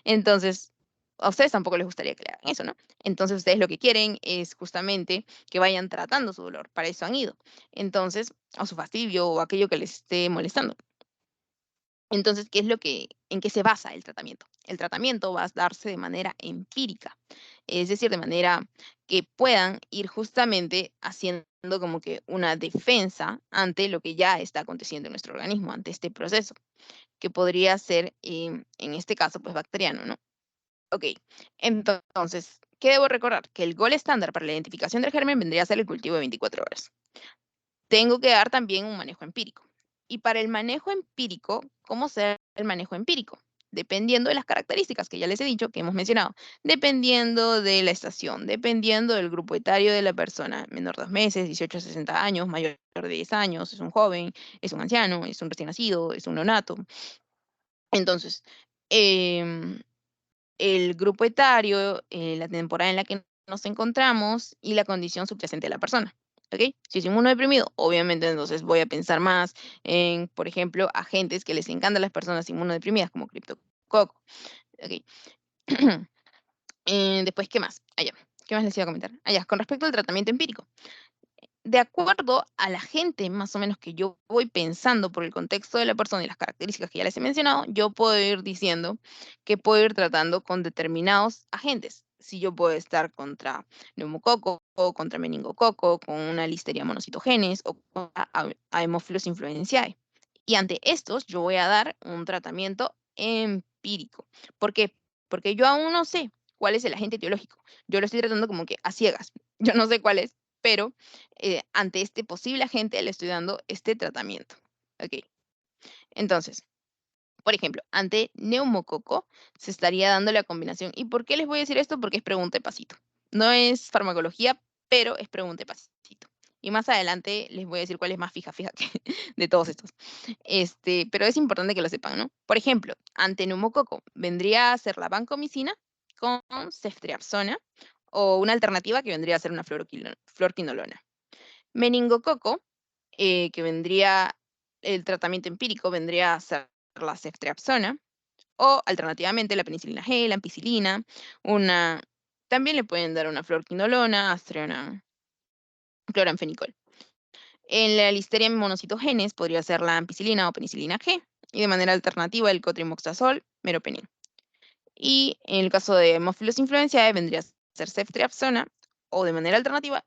Entonces, a ustedes tampoco les gustaría que le hagan eso, ¿no? Entonces, ustedes lo que quieren es justamente que vayan tratando su dolor. Para eso han ido. Entonces, o su fastidio o aquello que les esté molestando. Entonces, en qué se basa el tratamiento? El tratamiento va a darse de manera empírica, es decir, de manera que puedan ir justamente haciendo como que una defensa ante lo que ya está aconteciendo en nuestro organismo, ante este proceso, que podría ser, en este caso, pues bacteriano, ¿no? Ok, entonces, ¿qué debo recordar? Que el gol estándar para la identificación del germen vendría a ser el cultivo de 24 horas. Tengo que dar también un manejo empírico. Y para el manejo empírico, ¿cómo será el manejo empírico? Dependiendo de las características que ya les he dicho, que hemos mencionado, dependiendo de la estación, dependiendo del grupo etario de la persona, menor de 2 meses, 18 a 60 años, mayor de 10 años, es un joven, es un anciano, es un recién nacido, es un neonato. Entonces, em, el grupo etario, la temporada en la que nos encontramos y la condición subyacente de la persona. ¿Ok? Si es inmunodeprimido, obviamente entonces voy a pensar más en, por ejemplo, agentes que les encantan a las personas inmunodeprimidas, como criptococo. ¿Ok? Después, ¿qué más? Allá. ¿Qué más les iba a comentar? Allá, con respecto al tratamiento empírico. De acuerdo a la gente, más o menos que yo voy pensando por el contexto de la persona y las características que ya les he mencionado, yo puedo ir diciendo que puedo ir tratando con determinados agentes. Si yo puedo estar contra neumococo o contra meningococo, con una listeria monocitogenes o con Haemophilus influenzae. Y ante estos, yo voy a dar un tratamiento empírico. ¿Por qué? Porque yo aún no sé cuál es el agente etiológico. Yo lo estoy tratando como que a ciegas. Yo no sé cuál es, pero ante este posible agente le estoy dando este tratamiento. Ok, entonces, por ejemplo, ante neumococo se estaría dando la combinación. ¿Y por qué les voy a decir esto? Porque es pregunta de pasito. No es farmacología, pero es pregunta de pasito. Y más adelante les voy a decir cuál es más fija que de todos estos. Pero es importante que lo sepan, ¿no? Por ejemplo, ante neumococo vendría a ser la vancomicina con ceftriaxona o una alternativa que vendría a ser una fluoroquinolona. Meningococo, que vendría, el tratamiento empírico vendría a ser la ceftriaxona o alternativamente la penicilina G, la ampicilina, una También le pueden dar una fluorquinolona, aztreonam, cloranfenicol. En la listeria monocitogenes podría ser la ampicilina o penicilina G, y de manera alternativa el cotrimoxazol, meropenem. Y en el caso de Haemophilus influenzae vendría a ser ceftriaxona, o de manera alternativa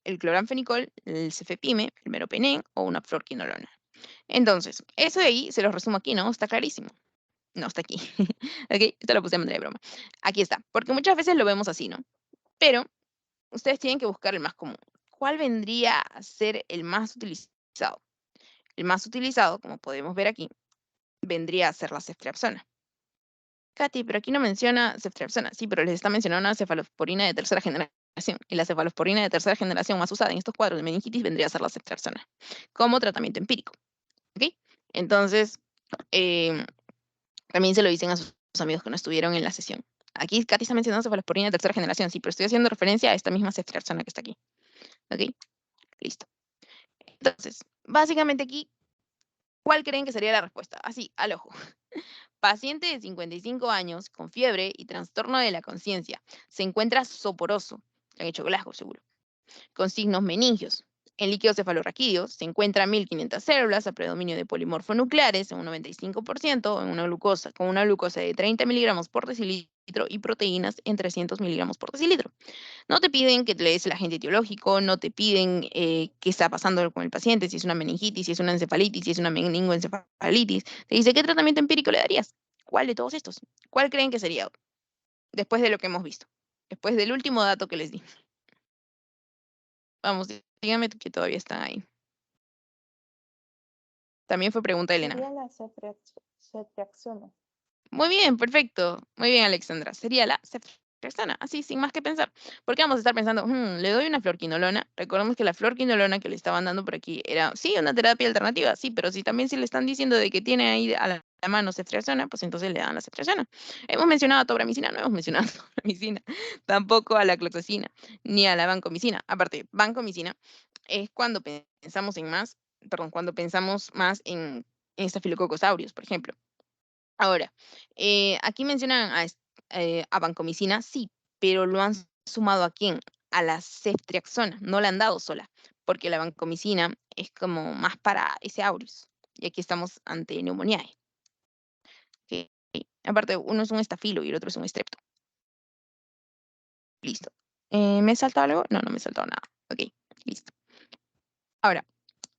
el cloranfenicol, el cefepime, el meropenem o una fluorquinolona. Entonces, eso de ahí se los resumo aquí, ¿no? Está clarísimo. No, está aquí. Ok, esto lo puse de manera de broma. Aquí está, porque muchas veces lo vemos así, ¿no? Pero ustedes tienen que buscar el más común. ¿Cuál vendría a ser el más utilizado? El más utilizado, como podemos ver aquí, vendría a ser la ceftriaxona. Katy, pero aquí no menciona ceftriaxona. Sí, pero les está mencionando una cefalosporina de tercera generación. Y la cefalosporina de tercera generación más usada en estos cuadros de meningitis vendría a ser la ceftriaxona, como tratamiento empírico. ¿Ok? Entonces, también se lo dicen a sus amigos que no estuvieron en la sesión. Aquí Katy está mencionando cefalosporina de tercera generación, sí, pero estoy haciendo referencia a esta misma ceftriaxona que está aquí. ¿Ok? Listo. Entonces, básicamente aquí, ¿cuál creen que sería la respuesta? Así, al ojo. Paciente de 55 años con fiebre y trastorno de la conciencia. Se encuentra soporoso. Le han hecho Glasgow, seguro. Con signos meningios. En líquidos cefalorraquídeos se encuentra 1500 células a predominio de polimorfonucleares en un 95%, con una glucosa de 30 miligramos por decilitro y proteínas en 300 miligramos por decilitro. No te piden que te lees el agente etiológico, no te piden qué está pasando con el paciente, si es una meningitis, si es una encefalitis, si es una meningoencefalitis. Te dice, ¿qué tratamiento empírico le darías? ¿Cuál de todos estos? ¿Cuál creen que sería después de lo que hemos visto? Después del último dato que les di. Vamos, díganme que todavía están ahí. También fue pregunta de Elena. Sería la ceftriaxona. Muy bien, perfecto. Muy bien, Alexandra. Sería la ceftriaxona, así, sin más que pensar. Porque vamos a estar pensando, le doy una fluorquinolona. Recordemos que la fluorquinolona que le estaban dando por aquí era, sí, una terapia alternativa, sí, pero si también si le están diciendo de que tiene ahí a la mano ceftriaxona, pues entonces le dan la ceftriaxona. Hemos mencionado a tobramicina, no hemos mencionado a tobramicina, tampoco a la cloxacina, ni a la vancomicina. Aparte, vancomicina es cuando pensamos cuando pensamos más en Staphylococcus aureus, por ejemplo. Ahora, aquí mencionan a vancomicina, sí, pero lo han sumado ¿a quién? A la ceftriaxona, no la han dado sola, porque la vancomicina es como más para ese aureus. Y aquí estamos ante neumonía. ¿Ok? Aparte, uno es un estafilo y el otro es un estrepto. Listo. ¿Me he saltado algo? No, no me he saltado nada. Ok, listo. Ahora,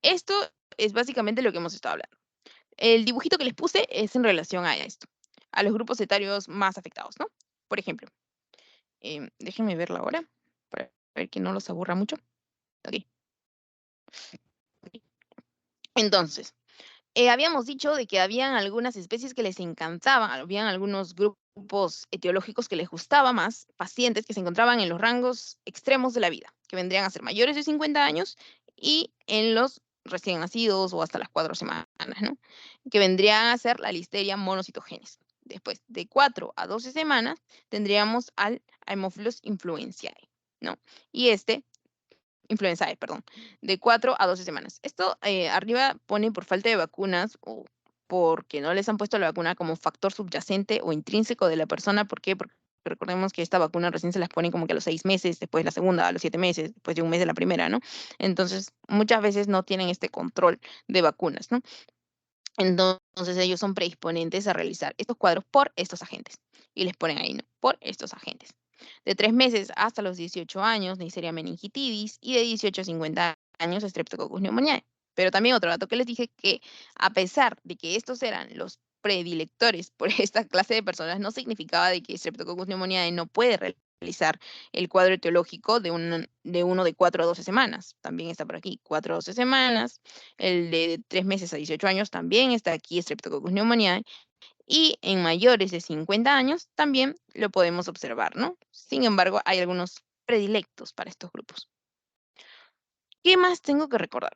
esto es básicamente lo que hemos estado hablando. El dibujito que les puse es en relación a esto, a los grupos etarios más afectados, ¿no? Por ejemplo, déjenme verla ahora, para ver que no los aburra mucho. Ok. Entonces, habíamos dicho de que habían algunas especies que les encantaban, habían algunos grupos etiológicos que les gustaba más, pacientes que se encontraban en los rangos extremos de la vida, que vendrían a ser mayores de 50 años y en los recién nacidos o hasta las 4 semanas, ¿no? Que vendrían a ser la listeria monocitogenes. Después de 4 a 12 semanas tendríamos al Haemophilus influenzae, ¿no? Y influenzae, perdón, de 4 a 12 semanas. Esto arriba pone por falta de vacunas o porque no les han puesto la vacuna como factor subyacente o intrínseco de la persona. ¿Por qué? Porque recordemos que esta vacuna recién se las pone como que a los 6 meses, después la segunda, a los 7 meses, después de un mes de la primera, ¿no? Entonces, muchas veces no tienen este control de vacunas, ¿no? Entonces, ellos son predisponentes a realizar estos cuadros por estos agentes. Y les ponen ahí, ¿no? Por estos agentes. De 3 meses hasta los 18 años, Neisseria meningitidis, y de 18 a 50 años, Streptococcus pneumoniae. Pero también otro dato que les dije, que a pesar de que estos eran los predilectores por esta clase de personas, no significaba de que Streptococcus pneumoniae no puede realizar el cuadro etiológico de uno de 4 a 12 semanas. También está por aquí, 4 a 12 semanas. El de 3 meses a 18 años también está aquí, Streptococcus pneumoniae. Y en mayores de 50 años también lo podemos observar, ¿no? Sin embargo, hay algunos predilectos para estos grupos. ¿Qué más tengo que recordar?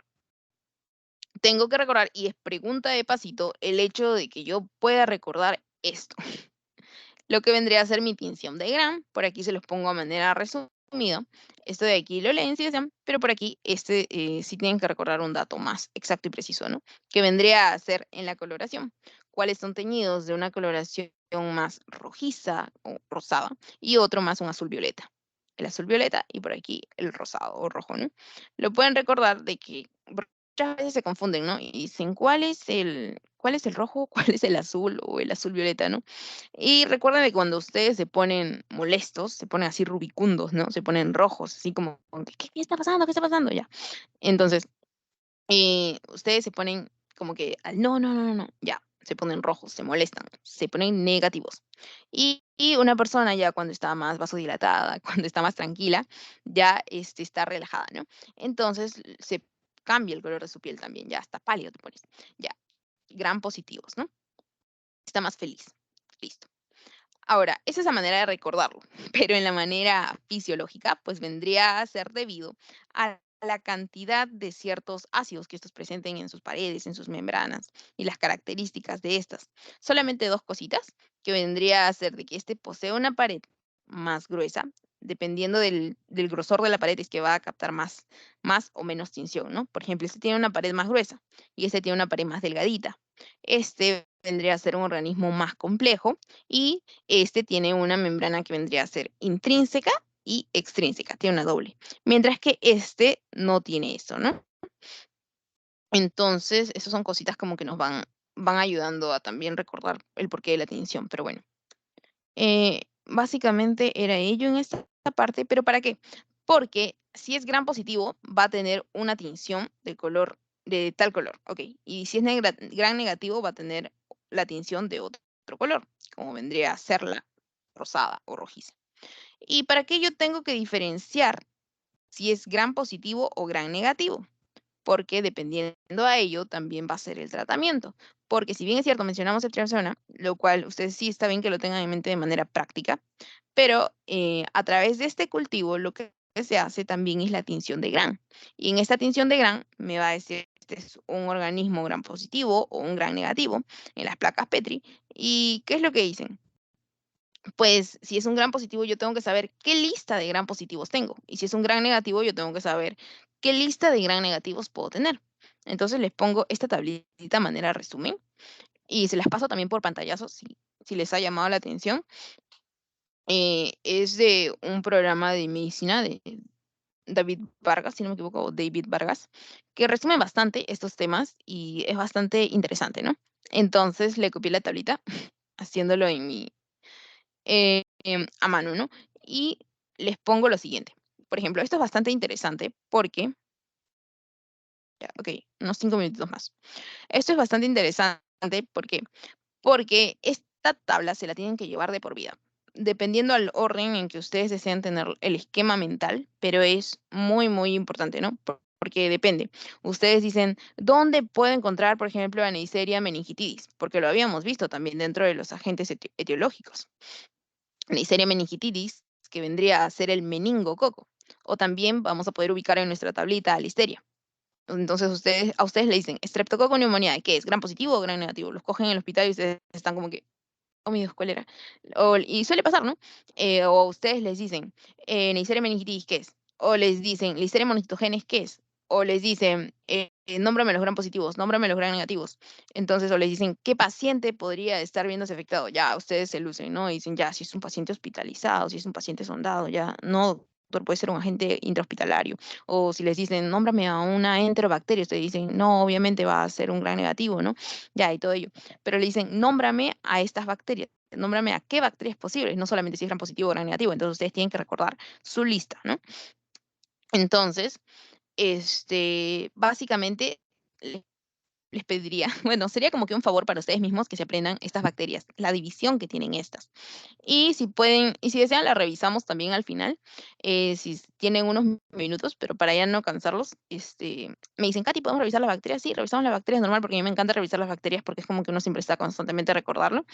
Tengo que recordar, y es pregunta de pasito, el hecho de que yo pueda recordar esto. Lo que vendría a ser mi tinción de Gram, por aquí se los pongo a manera resumida. Esto de aquí lo leen si desean, pero por aquí sí tienen que recordar un dato más exacto y preciso, ¿no? Que vendría a ser en la coloración. ¿Cuáles son teñidos de una coloración más rojiza o rosada y otro más un azul violeta. El azul violeta y por aquí el rosado o rojo, ¿no? Lo pueden recordar de que muchas veces se confunden, ¿no? Y dicen, cuál es el rojo, cuál es el azul o el azul violeta, ¿no? Y recuerden que cuando ustedes se ponen molestos, se ponen así rubicundos, ¿no? Se ponen rojos, así como, ¿qué está pasando? ¿Qué está pasando? Ya. Entonces, ustedes se ponen como que, no, no, no, no, no, ya, se ponen rojos, se molestan, se ponen negativos. Y una persona ya cuando está más vasodilatada, cuando está más tranquila, ya está relajada, ¿no? Entonces se cambia el color de su piel también, ya está pálido te pones, ya, gran positivos, ¿no? Está más feliz, listo. Ahora, esa es la manera de recordarlo, pero en la manera fisiológica, pues vendría a ser debido a la cantidad de ciertos ácidos que estos presenten en sus paredes, en sus membranas y las características de estas. Solamente dos cositas, que vendría a ser de que este posee una pared más gruesa, dependiendo del grosor de la pared, es que va a captar más o menos tinción, ¿no? Por ejemplo, este tiene una pared más gruesa y este tiene una pared más delgadita. Este vendría a ser un organismo más complejo y este tiene una membrana que vendría a ser intrínseca y extrínseca, tiene una doble, mientras que este no tiene eso, ¿no? Entonces, esas son cositas como que nos van ayudando a también recordar el porqué de la tinción, pero bueno. Básicamente era ello en esta parte, pero ¿para qué? Porque si es gran positivo, va a tener una tinción de color, de tal color, ¿ok? Y si es gran negativo, va a tener la tinción de otro color, como vendría a ser la rosada o rojiza. ¿Y para qué yo tengo que diferenciar si es gran positivo o gran negativo? Porque dependiendo a ello también va a ser el tratamiento. Porque si bien es cierto, mencionamos ceftriaxona, lo cual ustedes sí está bien que lo tengan en mente de manera práctica, pero a través de este cultivo lo que se hace también es la tinción de Gram. Y en esta tinción de Gram me va a decir este es un organismo Gram positivo o un Gram negativo en las placas Petri. ¿Y qué es lo que dicen? Pues si es un gran positivo, yo tengo que saber qué lista de gran positivos tengo. Y si es un gran negativo, yo tengo que saber qué lista de gran negativos puedo tener. Entonces les pongo esta tablita a manera de resumen y se las paso también por pantallazo si les ha llamado la atención. Es de un programa de medicina de David Vargas, si no me equivoco, o David Vargas, que resume bastante estos temas y es bastante interesante, ¿no? Entonces le copié la tablita haciéndolo en a mano, ¿no? Y les pongo lo siguiente. Por ejemplo, esto es bastante interesante porque, ya, ok, unos 5 minutitos más. Esto es bastante interesante porque, porque esta tabla se la tienen que llevar de por vida, dependiendo al orden en que ustedes deseen tener el esquema mental, pero es muy, muy importante, ¿no? Porque depende. Ustedes dicen, ¿dónde puedo encontrar, por ejemplo, la Neisseria meningitidis? Porque lo habíamos visto también dentro de los agentes etiológicos. Neisseria meningitidis, que vendría a ser el meningococo. O también vamos a poder ubicar en nuestra tablita a Listeria. Entonces a ustedes le dicen estreptococo neumonía, ¿qué es? ¿Gran positivo o gran negativo? Los cogen en el hospital y ustedes están como que, oh mi Dios, ¿cuál era? Y suele pasar, ¿no? O ustedes les dicen Neisseria meningitis, ¿qué es? O les dicen Listeria monocitogenes, ¿qué es? O les dicen, nómbrame los gran positivos, nómbrame los gran negativos. Entonces, o les dicen, ¿qué paciente podría estar viéndose afectado? Ya, ustedes se lucen, ¿no? Y dicen, ya, si es un paciente hospitalizado, si es un paciente sondado, ya, no, doctor, puede ser un agente intrahospitalario. O si les dicen, nómbrame a una enterobacteria, ustedes dicen, no, obviamente va a ser un gran negativo, ¿no? Ya, y todo ello. Pero le dicen, nómbrame a estas bacterias. Nómbrame a qué bacterias posibles, no solamente si es gran positivo o gran negativo. Entonces, ustedes tienen que recordar su lista, ¿no? Entonces, básicamente les pediría, bueno, sería como que un favor para ustedes mismos que se aprendan estas bacterias, la división que tienen estas. Y si pueden, y si desean, la revisamos también al final, si tienen unos minutos, pero para ya no cansarlos, me dicen, Katy, ¿podemos revisar las bacterias? Sí, revisamos las bacterias normal, porque a mí me encanta revisar las bacterias porque es como que uno siempre está constantemente recordarlo.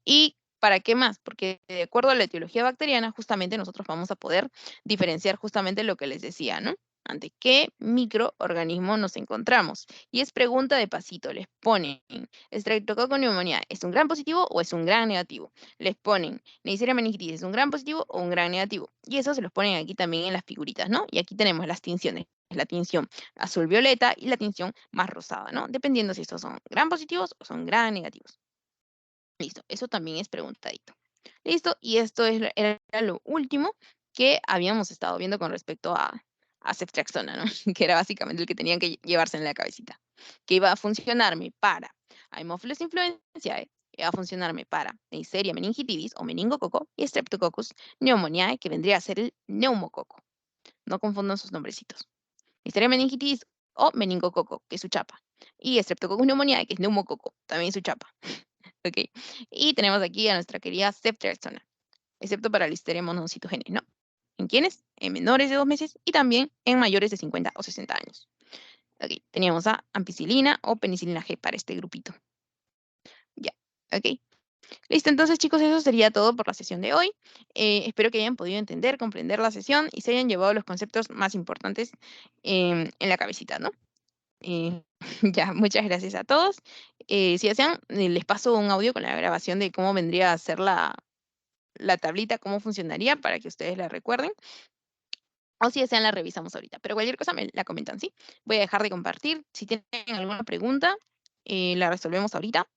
¿Y para qué más? Porque de acuerdo a la etiología bacteriana, justamente nosotros vamos a poder diferenciar justamente lo que les decía, ¿no? ¿Ante qué microorganismo nos encontramos? Y es pregunta de pasito. Les ponen, Streptococcus pneumoniae, ¿es un gran positivo o es un gran negativo? Les ponen, Neisseria meningitis, ¿es un gran positivo o un gran negativo? Y eso se los ponen aquí también en las figuritas, ¿no? Y aquí tenemos las tinciones. La tinción azul-violeta y la tinción más rosada, ¿no? Dependiendo si estos son gran positivos o son gran negativos. Listo, eso también es preguntadito. Listo, y esto era lo último que habíamos estado viendo con respecto a ceftriaxona, ¿no? Que era básicamente el que tenían que llevarse en la cabecita. Que iba a funcionarme para Haemophilus influenzae, iba a funcionarme para Neisseria meningitidis o meningococo y Streptococcus pneumoniae, que vendría a ser el neumococo. No confundan sus nombrecitos. Neisseria meningitidis o meningococo, que es su chapa. Y Streptococcus pneumoniae, que es neumococo, también su chapa. Ok. Y tenemos aquí a nuestra querida ceftriaxona, excepto para la Listeria monocytogenes, ¿no? ¿En quiénes? En menores de 2 meses y también en mayores de 50 o 60 años. Ok, teníamos a ampicilina o penicilina G para este grupito. Ya, ok. Listo, entonces chicos, eso sería todo por la sesión de hoy. Espero que hayan podido entender, comprender la sesión y se hayan llevado los conceptos más importantes en la cabecita, ¿no? Eh, ya, muchas gracias a todos. Si desean, les paso un audio con la grabación de cómo vendría a ser la tablita, cómo funcionaría para que ustedes la recuerden. O si desean, la revisamos ahorita. Pero cualquier cosa me la comentan, ¿sí? Voy a dejar de compartir. Si tienen alguna pregunta, la resolvemos ahorita.